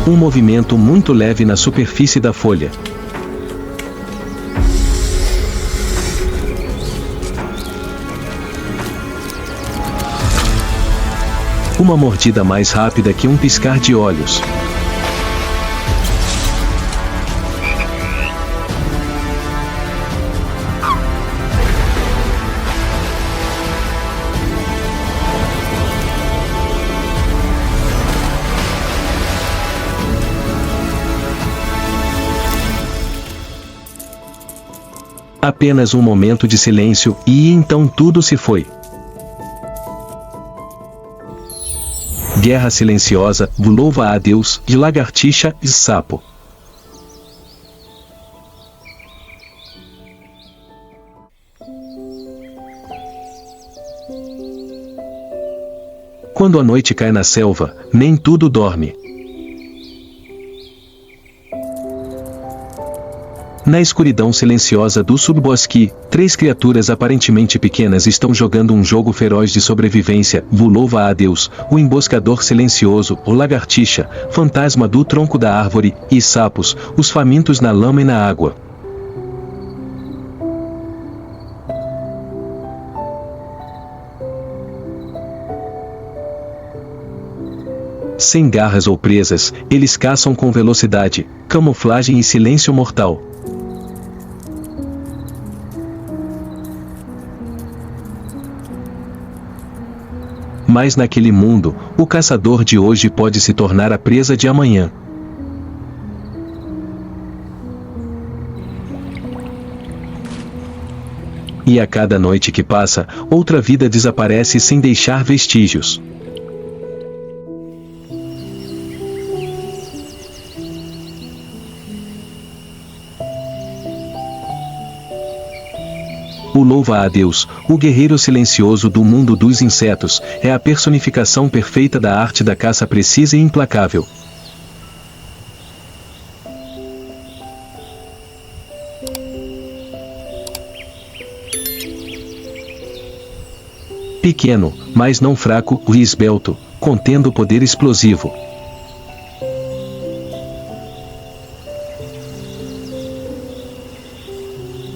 um movimento muito leve na superfície da folha. Uma mordida mais rápida que um piscar de olhos. Apenas um momento de silêncio, e então tudo se foi. Guerra silenciosa, louva a Deus, de lagartixa e sapo. Quando a noite cai na selva, nem tudo dorme. Na escuridão silenciosa do subbosque, 3 criaturas aparentemente pequenas estão jogando um jogo feroz de sobrevivência. Louva a Deus, o emboscador silencioso, o lagartixa, fantasma do tronco da árvore, e sapos, os famintos na lama e na água. Sem garras ou presas, eles caçam com velocidade, camuflagem e silêncio mortal. Mas naquele mundo, o caçador de hoje pode se tornar a presa de amanhã. E a cada noite que passa, outra vida desaparece sem deixar vestígios. O louva a Deus, o guerreiro silencioso do mundo dos insetos, é a personificação perfeita da arte da caça precisa e implacável. Pequeno, mas não fraco, e esbelto, contendo poder explosivo.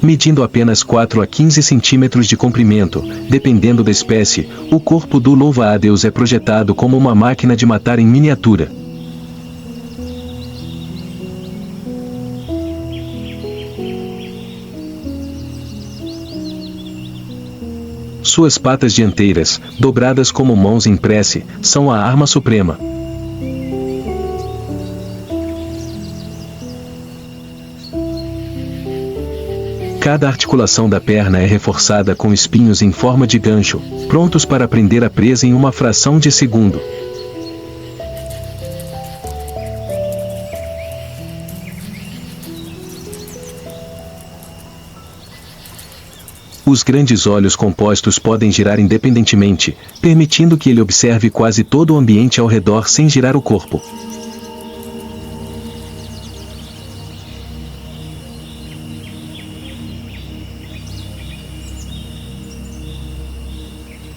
Medindo apenas 4 a 15 centímetros de comprimento, dependendo da espécie, o corpo do louva a Deus é projetado como uma máquina de matar em miniatura. Suas patas dianteiras, dobradas como mãos em prece, são a arma suprema. Cada articulação da perna é reforçada com espinhos em forma de gancho, prontos para prender a presa em uma fração de segundo. Os grandes olhos compostos podem girar independentemente, permitindo que ele observe quase todo o ambiente ao redor sem girar o corpo.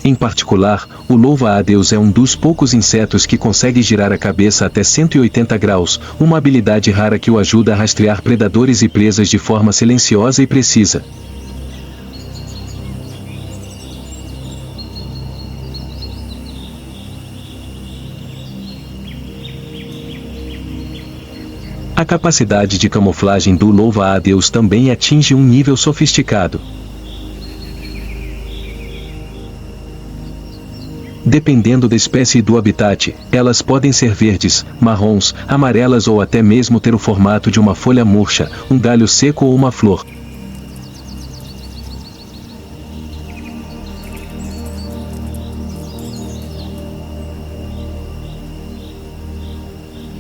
Em particular, o louva a Deus é um dos poucos insetos que consegue girar a cabeça até 180 graus, uma habilidade rara que o ajuda a rastrear predadores e presas de forma silenciosa e precisa. A capacidade de camuflagem do louva a Deus também atinge um nível sofisticado. Dependendo da espécie e do habitat, elas podem ser verdes, marrons, amarelas ou até mesmo ter o formato de uma folha murcha, um galho seco ou uma flor.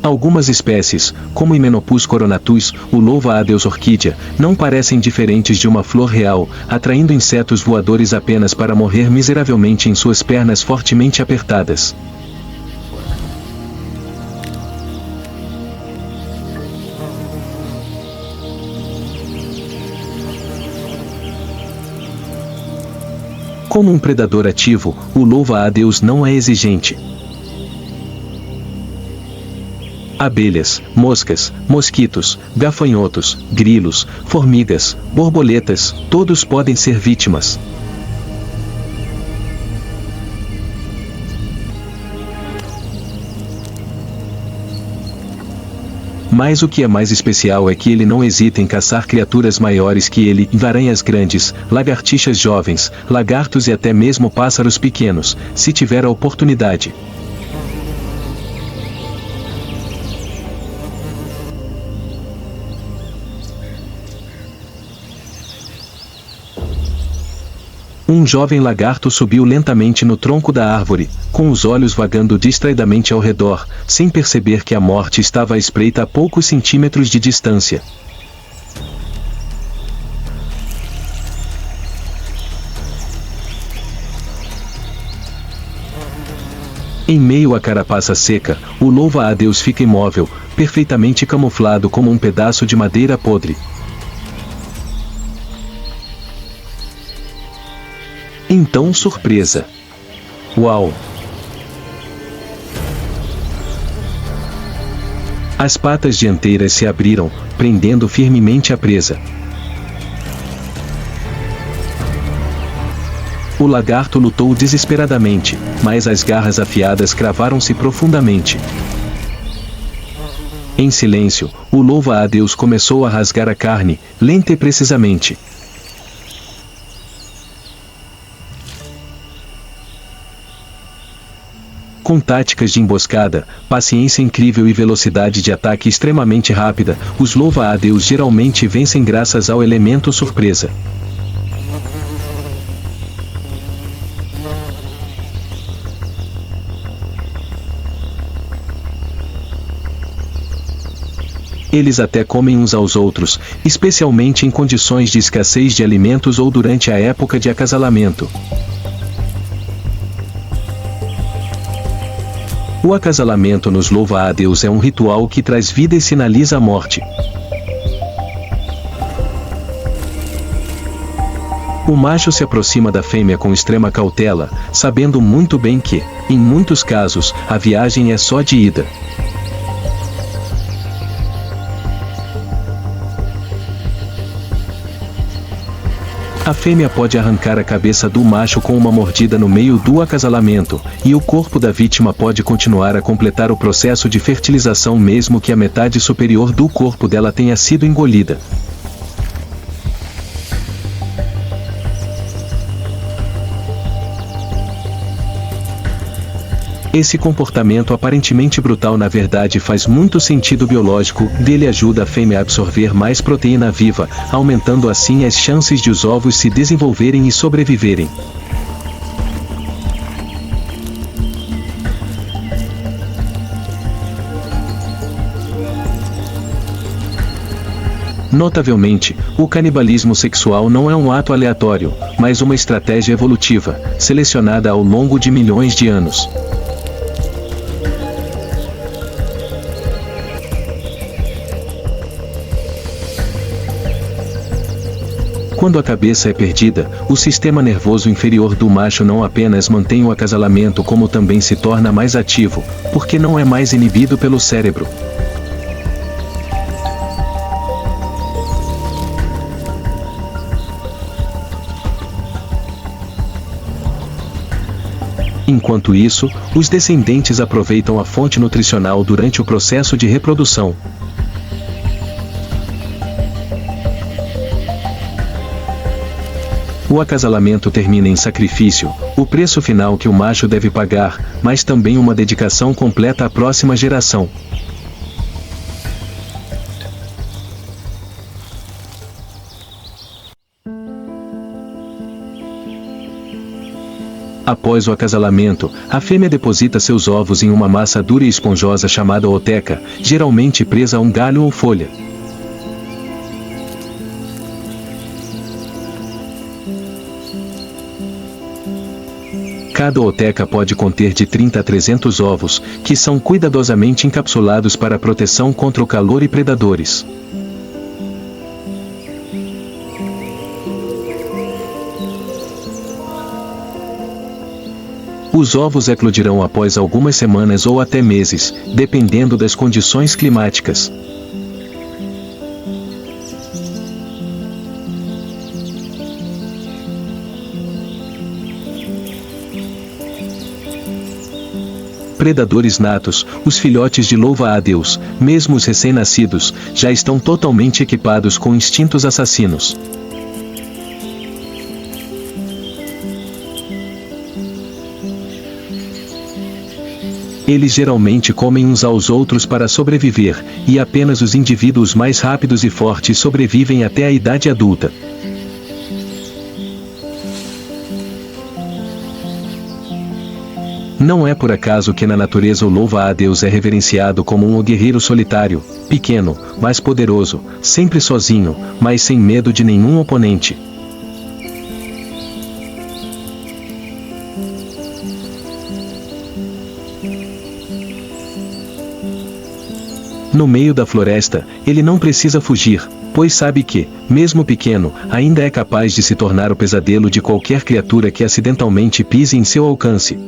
Algumas espécies, como Hymenopus coronatus, o louva a Deus orquídea, não parecem diferentes de uma flor real, atraindo insetos voadores apenas para morrer miseravelmente em suas pernas fortemente apertadas. Como um predador ativo, o louva a Deus não é exigente. Abelhas, moscas, mosquitos, gafanhotos, grilos, formigas, borboletas, todos podem ser vítimas. Mas o que é mais especial é que ele não hesita em caçar criaturas maiores que ele, aranhas grandes, lagartixas jovens, lagartos e até mesmo pássaros pequenos, se tiver a oportunidade. Um jovem lagarto subiu lentamente no tronco da árvore, com os olhos vagando distraidamente ao redor, sem perceber que a morte estava à espreita a poucos centímetros de distância. Em meio à carapaça seca, o louva-a-Deus fica imóvel, perfeitamente camuflado como um pedaço de madeira podre. Então surpresa! Uau! As patas dianteiras se abriram, prendendo firmemente a presa. O lagarto lutou desesperadamente, mas as garras afiadas cravaram-se profundamente. Em silêncio, o louva-a-Deus começou a rasgar a carne, lenta e precisamente. Com táticas de emboscada, paciência incrível e velocidade de ataque extremamente rápida, os louva-a-Deus geralmente vencem graças ao elemento surpresa. Eles até comem uns aos outros, especialmente em condições de escassez de alimentos ou durante a época de acasalamento. O acasalamento nos louva-a-Deus é um ritual que traz vida e sinaliza a morte. O macho se aproxima da fêmea com extrema cautela, sabendo muito bem que, em muitos casos, a viagem é só de ida. A fêmea pode arrancar a cabeça do macho com uma mordida no meio do acasalamento, e o corpo da vítima pode continuar a completar o processo de fertilização mesmo que a metade superior do corpo dela tenha sido engolida. Esse comportamento aparentemente brutal na verdade faz muito sentido biológico, dele ajuda a fêmea a absorver mais proteína viva, aumentando assim as chances de os ovos se desenvolverem e sobreviverem. Notavelmente, o canibalismo sexual não é um ato aleatório, mas uma estratégia evolutiva, selecionada ao longo de milhões de anos. Quando a cabeça é perdida, o sistema nervoso inferior do macho não apenas mantém o acasalamento como também se torna mais ativo, porque não é mais inibido pelo cérebro. Enquanto isso, os descendentes aproveitam a fonte nutricional durante o processo de reprodução. O acasalamento termina em sacrifício, o preço final que o macho deve pagar, mas também uma dedicação completa à próxima geração. Após o acasalamento, a fêmea deposita seus ovos em uma massa dura e esponjosa chamada oteca, geralmente presa a um galho ou folha. Cada oteca pode conter de 30 a 300 ovos, que são cuidadosamente encapsulados para proteção contra o calor e predadores. Os ovos eclodirão após algumas semanas ou até meses, dependendo das condições climáticas. Predadores natos, os filhotes de louva-a-Deus, mesmo os recém-nascidos, já estão totalmente equipados com instintos assassinos. Eles geralmente comem uns aos outros para sobreviver, e apenas os indivíduos mais rápidos e fortes sobrevivem até a idade adulta. Não é por acaso que na natureza o louva-a-Deus é reverenciado como um guerreiro solitário, pequeno, mas poderoso, sempre sozinho, mas sem medo de nenhum oponente. No meio da floresta, ele não precisa fugir, pois sabe que, mesmo pequeno, ainda é capaz de se tornar o pesadelo de qualquer criatura que acidentalmente pise em seu alcance.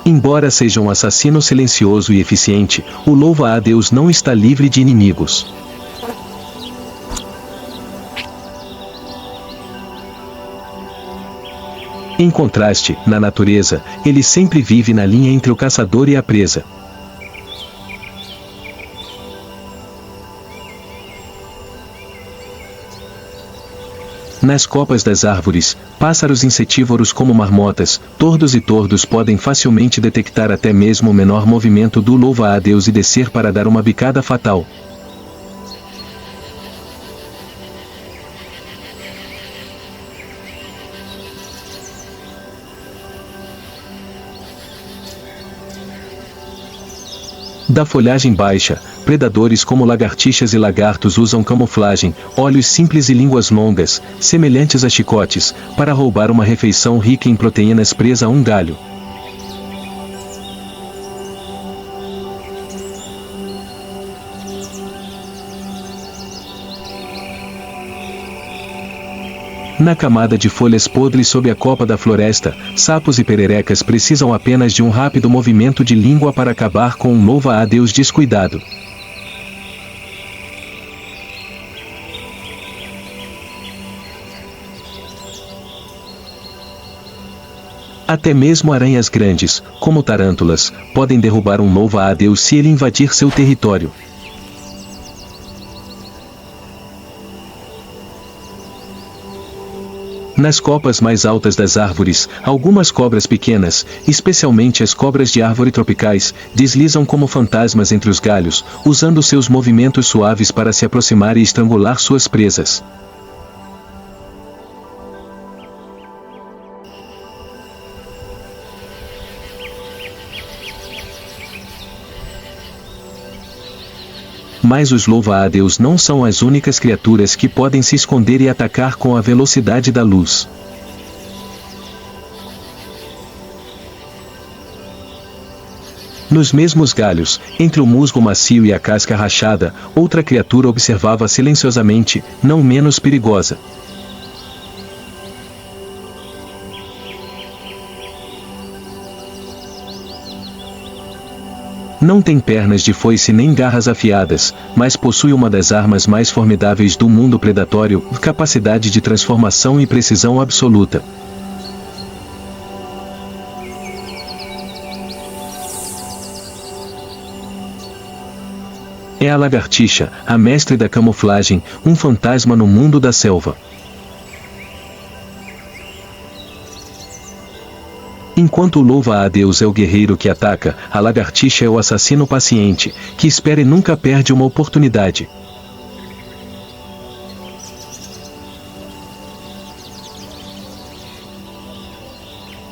Embora seja um assassino silencioso e eficiente, o louva-a-Deus não está livre de inimigos. Em contraste, na natureza, ele sempre vive na linha entre o caçador e a presa. Nas copas das árvores, pássaros insetívoros como marmotas, tordos e tordos podem facilmente detectar até mesmo o menor movimento do louva-a-Deus e descer para dar uma bicada fatal. Da folhagem baixa, predadores como lagartixas e lagartos usam camuflagem, olhos simples e línguas longas, semelhantes a chicotes, para roubar uma refeição rica em proteínas presa a um galho. Na camada de folhas podres sob a copa da floresta, sapos e pererecas precisam apenas de um rápido movimento de língua para acabar com um louva-a-Deus descuidado. Até mesmo aranhas grandes, como tarântulas, podem derrubar um louva-a-Deus se ele invadir seu território. Nas copas mais altas das árvores, algumas cobras pequenas, especialmente as cobras de árvore tropicais, deslizam como fantasmas entre os galhos, usando seus movimentos suaves para se aproximar e estrangular suas presas. Mas os louva-a-Deus não são as únicas criaturas que podem se esconder e atacar com a velocidade da luz. Nos mesmos galhos, entre o musgo macio e a casca rachada, outra criatura observava silenciosamente, não menos perigosa. Não tem pernas de foice nem garras afiadas, mas possui uma das armas mais formidáveis do mundo predatório, capacidade de transformação e precisão absoluta. É a lagartixa, a mestre da camuflagem, um fantasma no mundo da selva. Enquanto o louva-a-Deus é o guerreiro que ataca, a lagartixa é o assassino paciente, que espera e nunca perde uma oportunidade.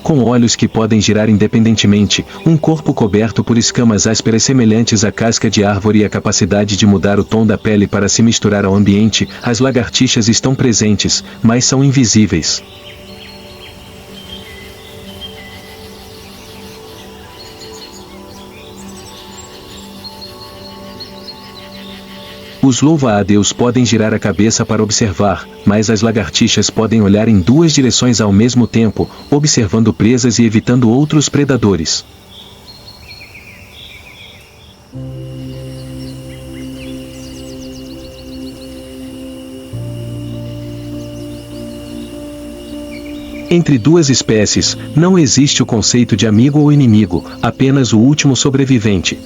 Com olhos que podem girar independentemente, um corpo coberto por escamas ásperas semelhantes à casca de árvore e a capacidade de mudar o tom da pele para se misturar ao ambiente, as lagartixas estão presentes, mas são invisíveis. Os louva-a-Deus podem girar a cabeça para observar, mas as lagartixas podem olhar em duas direções ao mesmo tempo, observando presas e evitando outros predadores. Entre duas espécies, não existe o conceito de amigo ou inimigo, apenas o último sobrevivente.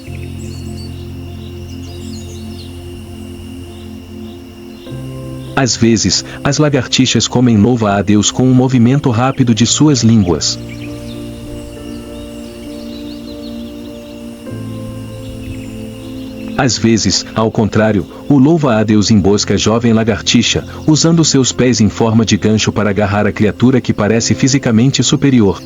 Às vezes, as lagartixas comem louva-a-Deus com um movimento rápido de suas línguas. Às vezes, ao contrário, o louva-a-Deus embosca a jovem lagartixa, usando seus pés em forma de gancho para agarrar a criatura que parece fisicamente superior.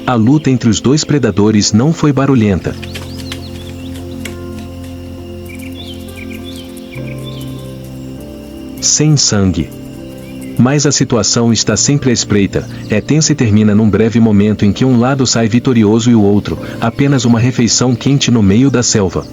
A luta entre os dois predadores não foi barulhenta. Sem sangue. Mas a situação está sempre à espreita, é tensa e termina num breve momento em que um lado sai vitorioso e o outro, apenas uma refeição quente no meio da selva.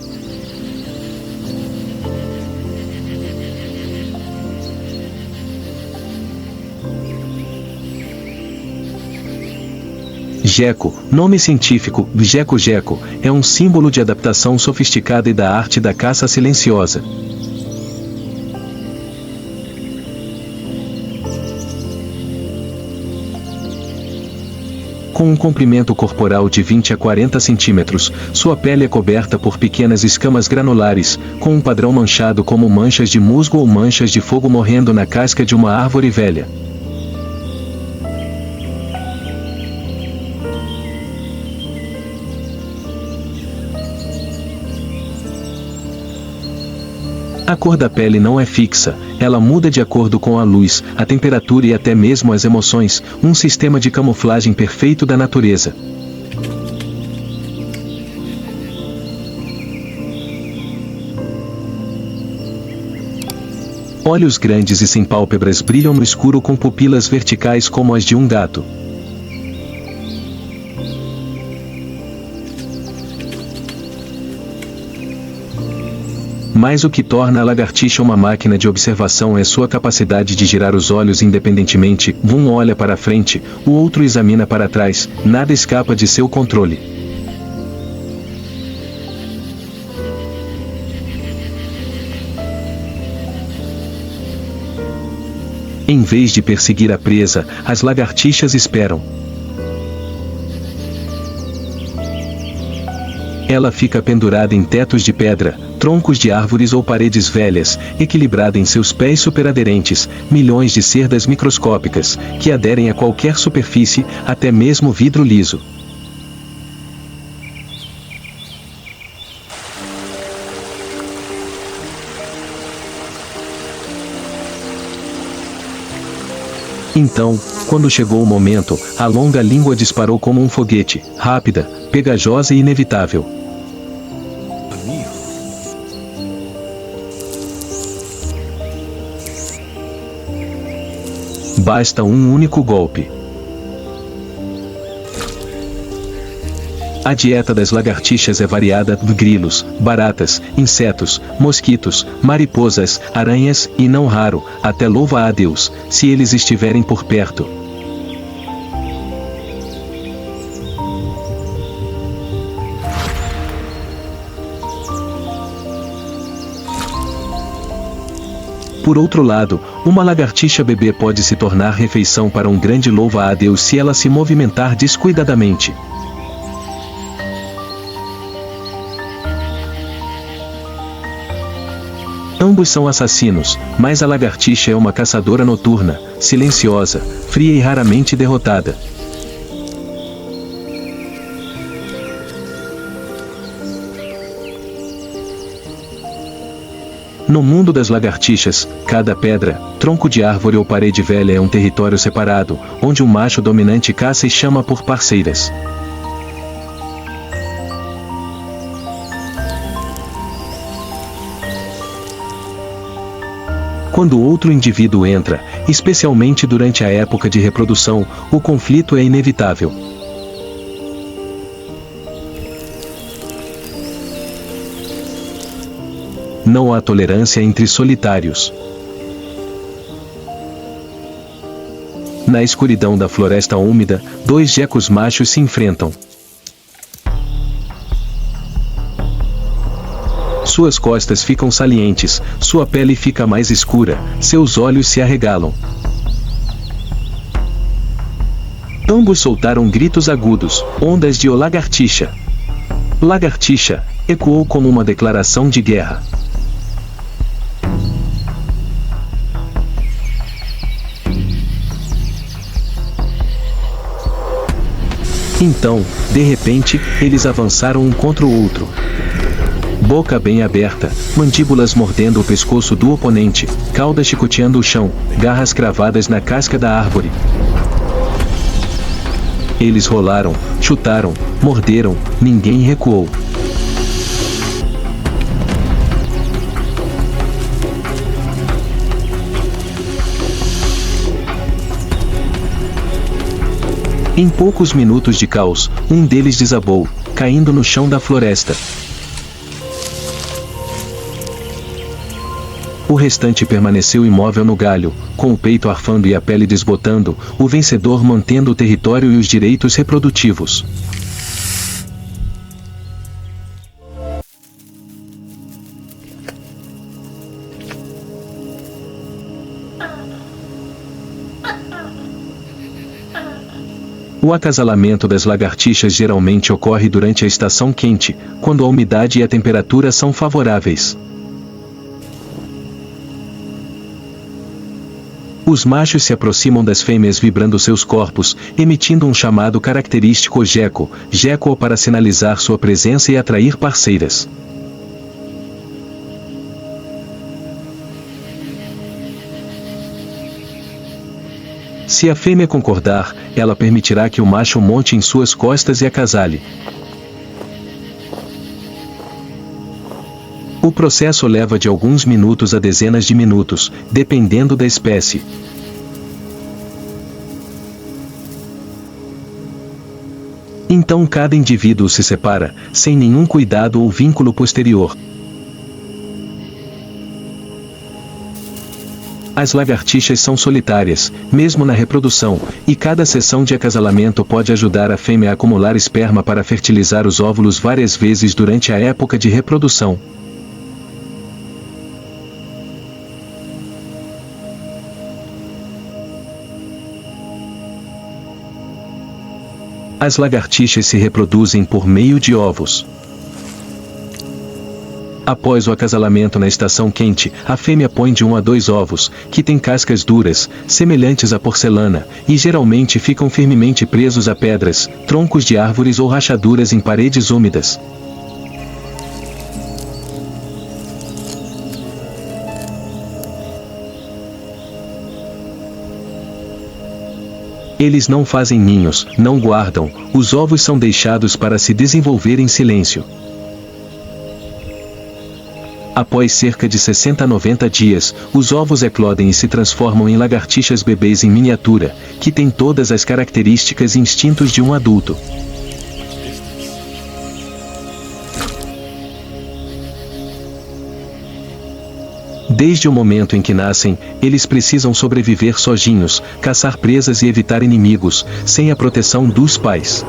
Gecko, nome científico, gecko-gecko, é um símbolo de adaptação sofisticada e da arte da caça silenciosa. Com um comprimento corporal de 20 a 40 centímetros, sua pele é coberta por pequenas escamas granulares, com um padrão manchado como manchas de musgo ou manchas de fogo morrendo na casca de uma árvore velha. A cor da pele não é fixa, ela muda de acordo com a luz, a temperatura e até mesmo as emoções, um sistema de camuflagem perfeito da natureza. Olhos grandes e sem pálpebras brilham no escuro com pupilas verticais como as de um gato. Mas o que torna a lagartixa uma máquina de observação é sua capacidade de girar os olhos independentemente, um olha para frente, o outro examina para trás, nada escapa de seu controle. Em vez de perseguir a presa, as lagartixas esperam. Ela fica pendurada em tetos de pedra, troncos de árvores ou paredes velhas, equilibrada em seus pés superaderentes, milhões de cerdas microscópicas, que aderem a qualquer superfície, até mesmo vidro liso. Então, quando chegou o momento, a longa língua disparou como um foguete, rápida, pegajosa e inevitável. Basta um único golpe. A dieta das lagartixas é variada: grilos, baratas, insetos, mosquitos, mariposas, aranhas e, não raro, até louva-a-Deus, se eles estiverem por perto. Por outro lado, uma lagartixa bebê pode se tornar refeição para um grande louva-a-Deus se ela se movimentar descuidadamente. Ambos são assassinos, mas a lagartixa é uma caçadora noturna, silenciosa, fria e raramente derrotada. No mundo das lagartixas, cada pedra, tronco de árvore ou parede velha é um território separado, onde um macho dominante caça e chama por parceiras. Quando outro indivíduo entra, especialmente durante a época de reprodução, o conflito é inevitável. Não há tolerância entre solitários. Na escuridão da floresta úmida, dois gecos machos se enfrentam. Suas costas ficam salientes, sua pele fica mais escura, seus olhos se arregalam. Ambos soltaram gritos agudos, ondas de "Ô lagartixa!". Lagartixa! Ecoou como uma declaração de guerra. Então, de repente, eles avançaram um contra o outro. Boca bem aberta, mandíbulas mordendo o pescoço do oponente, cauda chicoteando o chão, garras cravadas na casca da árvore. Eles rolaram, chutaram, morderam, ninguém recuou. Em poucos minutos de caos, um deles desabou, caindo no chão da floresta. O restante permaneceu imóvel no galho, com o peito arfando e a pele desbotando, o vencedor mantendo o território e os direitos reprodutivos. O acasalamento das lagartixas geralmente ocorre durante a estação quente, quando a umidade e a temperatura são favoráveis. Os machos se aproximam das fêmeas vibrando seus corpos, emitindo um chamado característico geco, geco para sinalizar sua presença e atrair parceiras. Se a fêmea concordar, ela permitirá que o macho monte em suas costas e acasale. O processo leva de alguns minutos a dezenas de minutos, dependendo da espécie. Então cada indivíduo se separa, sem nenhum cuidado ou vínculo posterior. As lagartixas são solitárias, mesmo na reprodução, e cada sessão de acasalamento pode ajudar a fêmea a acumular esperma para fertilizar os óvulos várias vezes durante a época de reprodução. As lagartixas se reproduzem por meio de ovos. Após o acasalamento na estação quente, a fêmea põe de 1 a 2 ovos, que têm cascas duras, semelhantes à porcelana, e geralmente ficam firmemente presos a pedras, troncos de árvores ou rachaduras em paredes úmidas. Eles não fazem ninhos, não guardam, os ovos são deixados para se desenvolver em silêncio. Após cerca de 60 a 90 dias, os ovos eclodem e se transformam em lagartixas bebês em miniatura, que têm todas as características e instintos de um adulto. Desde o momento em que nascem, eles precisam sobreviver sozinhos, caçar presas e evitar inimigos, sem a proteção dos pais.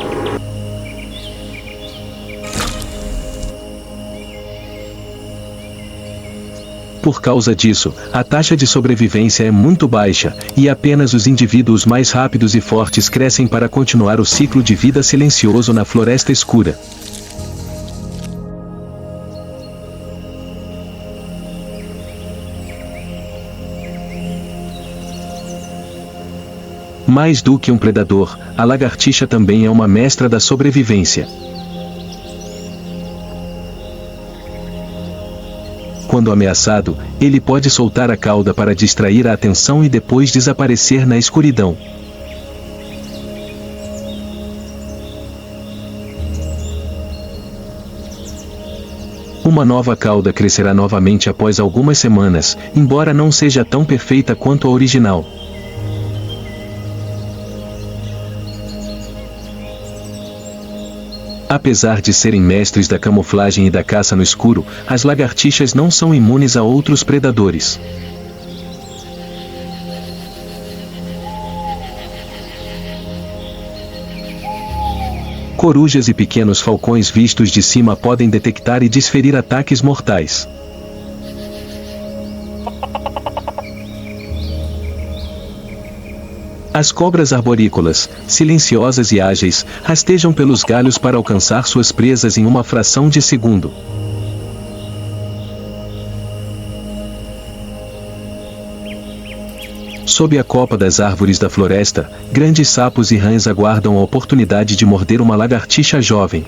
Por causa disso, a taxa de sobrevivência é muito baixa, e apenas os indivíduos mais rápidos e fortes crescem para continuar o ciclo de vida silencioso na floresta escura. Mais do que um predador, a lagartixa também é uma mestra da sobrevivência. Quando ameaçado, ele pode soltar a cauda para distrair a atenção e depois desaparecer na escuridão. Uma nova cauda crescerá novamente após algumas semanas, embora não seja tão perfeita quanto a original. Apesar de serem mestres da camuflagem e da caça no escuro, as lagartixas não são imunes a outros predadores. Corujas e pequenos falcões vistos de cima podem detectar e desferir ataques mortais. As cobras arborícolas, silenciosas e ágeis, rastejam pelos galhos para alcançar suas presas em uma fração de segundo. Sob a copa das árvores da floresta, grandes sapos e rãs aguardam a oportunidade de morder uma lagartixa jovem.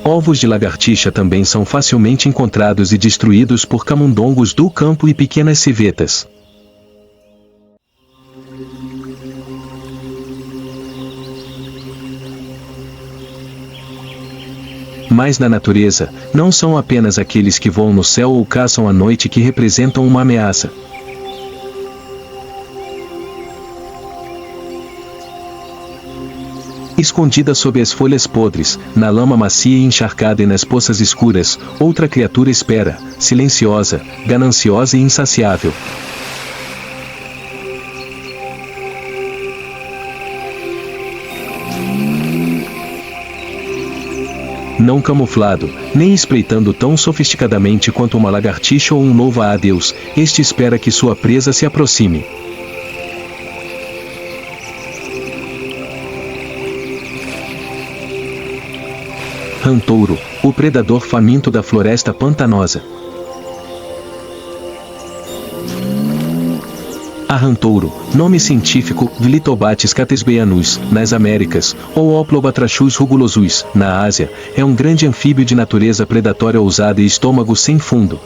Ovos de lagartixa também são facilmente encontrados e destruídos por camundongos do campo e pequenas civetas. Mas na natureza, não são apenas aqueles que voam no céu ou caçam à noite que representam uma ameaça. Escondida sob as folhas podres, na lama macia e encharcada e nas poças escuras, outra criatura espera, silenciosa, gananciosa e insaciável. Não camuflado, nem espreitando tão sofisticadamente quanto uma lagartixa ou um louva-a-Deus, este espera que sua presa se aproxime. Rantouro, o predador faminto da floresta pantanosa. A rantouro, nome científico, Glitobates catesbeianus, nas Américas, ou Oplobatrachus rugulosus, na Ásia, é um grande anfíbio de natureza predatória ousada e estômago sem fundo.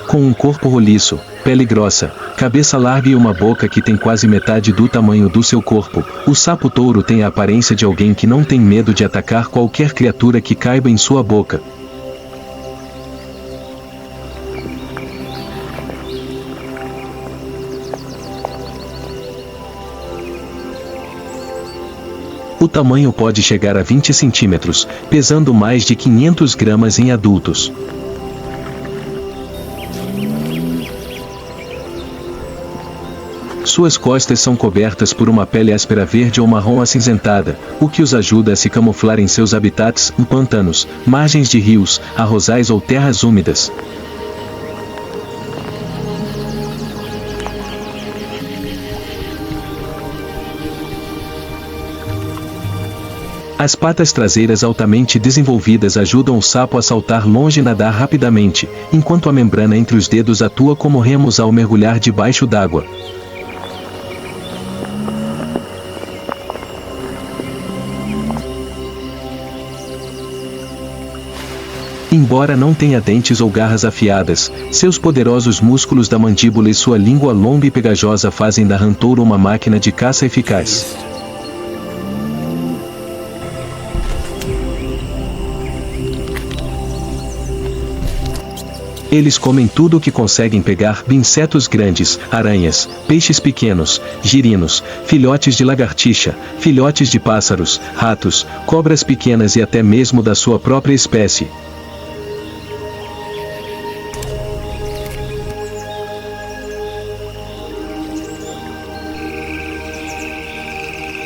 Com um corpo roliço, pele grossa, cabeça larga e uma boca que tem quase metade do tamanho do seu corpo, o sapo-touro tem a aparência de alguém que não tem medo de atacar qualquer criatura que caiba em sua boca. O tamanho pode chegar a 20 centímetros, pesando mais de 500 gramas em adultos. Suas costas são cobertas por uma pele áspera verde ou marrom acinzentada, o que os ajuda a se camuflar em seus habitats, em pantanos, margens de rios, arrozais ou terras úmidas. As patas traseiras altamente desenvolvidas ajudam o sapo a saltar longe e nadar rapidamente, enquanto a membrana entre os dedos atua como remos ao mergulhar debaixo d'água. Embora não tenha dentes ou garras afiadas, seus poderosos músculos da mandíbula e sua língua longa e pegajosa fazem da rantouro uma máquina de caça eficaz. Eles comem tudo o que conseguem pegar: insetos grandes, aranhas, peixes pequenos, girinos, filhotes de lagartixa, filhotes de pássaros, ratos, cobras pequenas e até mesmo da sua própria espécie.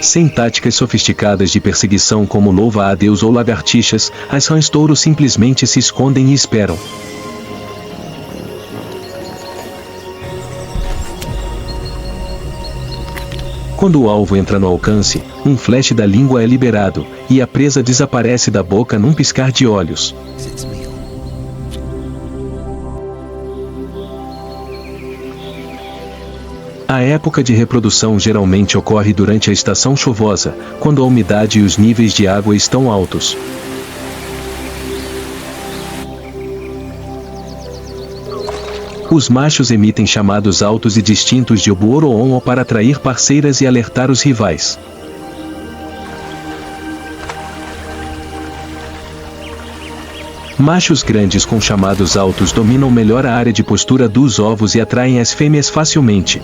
Sem táticas sofisticadas de perseguição como louva-a-Deus ou lagartixas, as rãs-touro simplesmente se escondem e esperam. Quando o alvo entra no alcance, um flash da língua é liberado, e a presa desaparece da boca num piscar de olhos. A época de reprodução geralmente ocorre durante a estação chuvosa, quando a umidade e os níveis de água estão altos. Os machos emitem chamados altos e distintos de obo-oro-on para atrair parceiras e alertar os rivais. Machos grandes com chamados altos dominam melhor a área de postura dos ovos e atraem as fêmeas facilmente.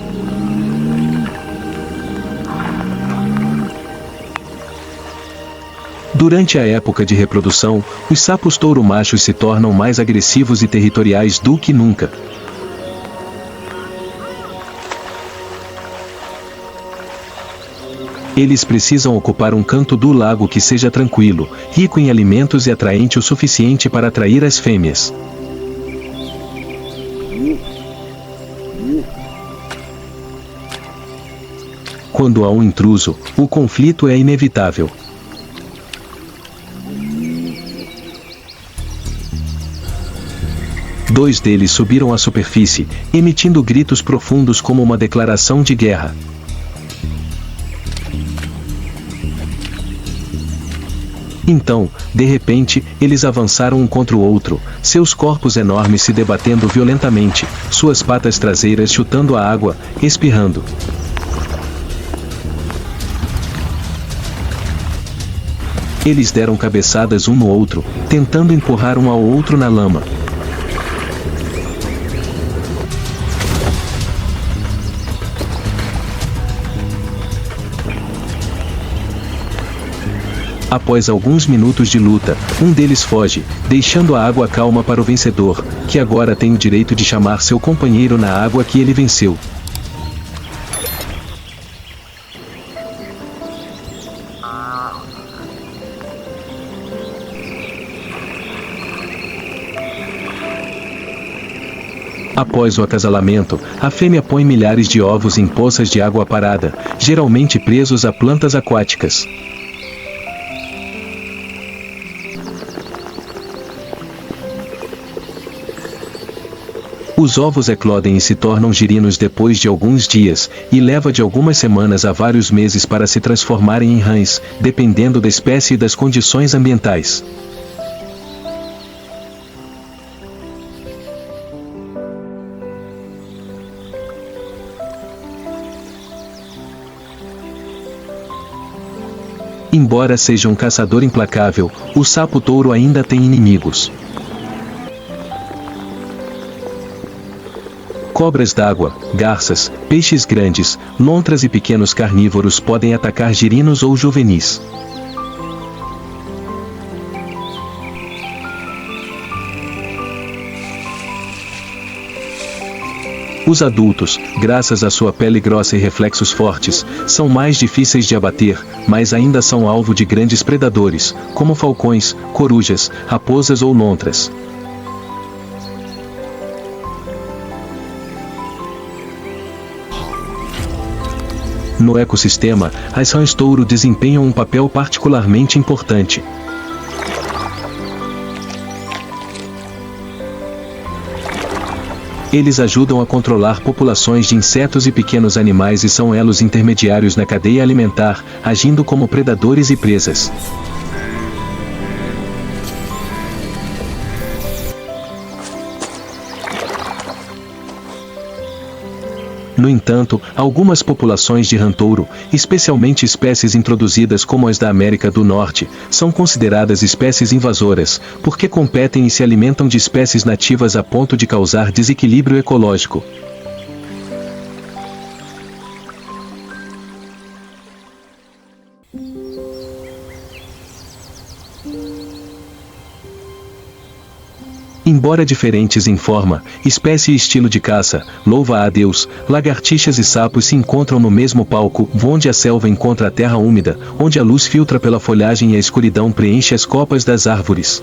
Durante a época de reprodução, os sapos touro machos se tornam mais agressivos e territoriais do que nunca. Eles precisam ocupar um canto do lago que seja tranquilo, rico em alimentos e atraente o suficiente para atrair as fêmeas. Quando há um intruso, o conflito é inevitável. Dois deles subiram à superfície, emitindo gritos profundos como uma declaração de guerra. Então, de repente, eles avançaram um contra o outro, seus corpos enormes se debatendo violentamente, suas patas traseiras chutando a água, espirrando. Eles deram cabeçadas um no outro, tentando empurrar um ao outro na lama. Após alguns minutos de luta, um deles foge, deixando a água calma para o vencedor, que agora tem o direito de chamar seu companheiro na água que ele venceu. Após o acasalamento, a fêmea põe milhares de ovos em poças de água parada, geralmente presos a plantas aquáticas. Os ovos eclodem e se tornam girinos depois de alguns dias, e leva de algumas semanas a vários meses para se transformarem em rãs, dependendo da espécie e das condições ambientais. Embora seja um caçador implacável, o sapo-touro ainda tem inimigos. Cobras d'água, garças, peixes grandes, lontras e pequenos carnívoros podem atacar girinos ou juvenis. Os adultos, graças à sua pele grossa e reflexos fortes, são mais difíceis de abater, mas ainda são alvo de grandes predadores, como falcões, corujas, raposas ou lontras. No ecossistema, as rãs-touro desempenham um papel particularmente importante. Eles ajudam a controlar populações de insetos e pequenos animais e são elos intermediários na cadeia alimentar, agindo como predadores e presas. No entanto, algumas populações de rã-touro, especialmente espécies introduzidas como as da América do Norte, são consideradas espécies invasoras, porque competem e se alimentam de espécies nativas a ponto de causar desequilíbrio ecológico. Embora diferentes em forma, espécie e estilo de caça, louva a Deus, lagartixas e sapos se encontram no mesmo palco, onde a selva encontra a terra úmida, onde a luz filtra pela folhagem e a escuridão preenche as copas das árvores.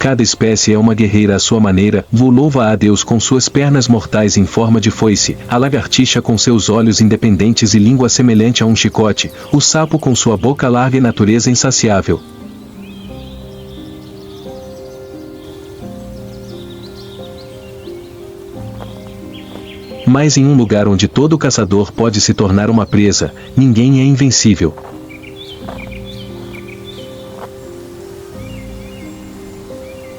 Cada espécie é uma guerreira à sua maneira, louva a Deus com suas pernas mortais em forma de foice, a lagartixa com seus olhos independentes e língua semelhante a um chicote, o sapo com sua boca larga e natureza insaciável. Mas em um lugar onde todo caçador pode se tornar uma presa, ninguém é invencível.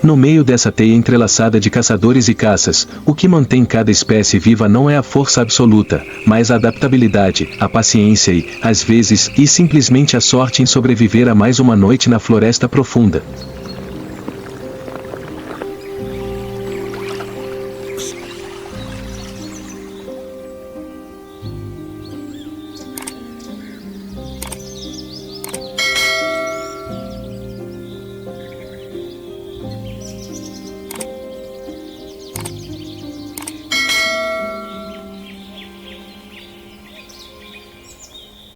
No meio dessa teia entrelaçada de caçadores e caças, o que mantém cada espécie viva não é a força absoluta, mas a adaptabilidade, a paciência e, às vezes, simplesmente a sorte em sobreviver a mais uma noite na floresta profunda.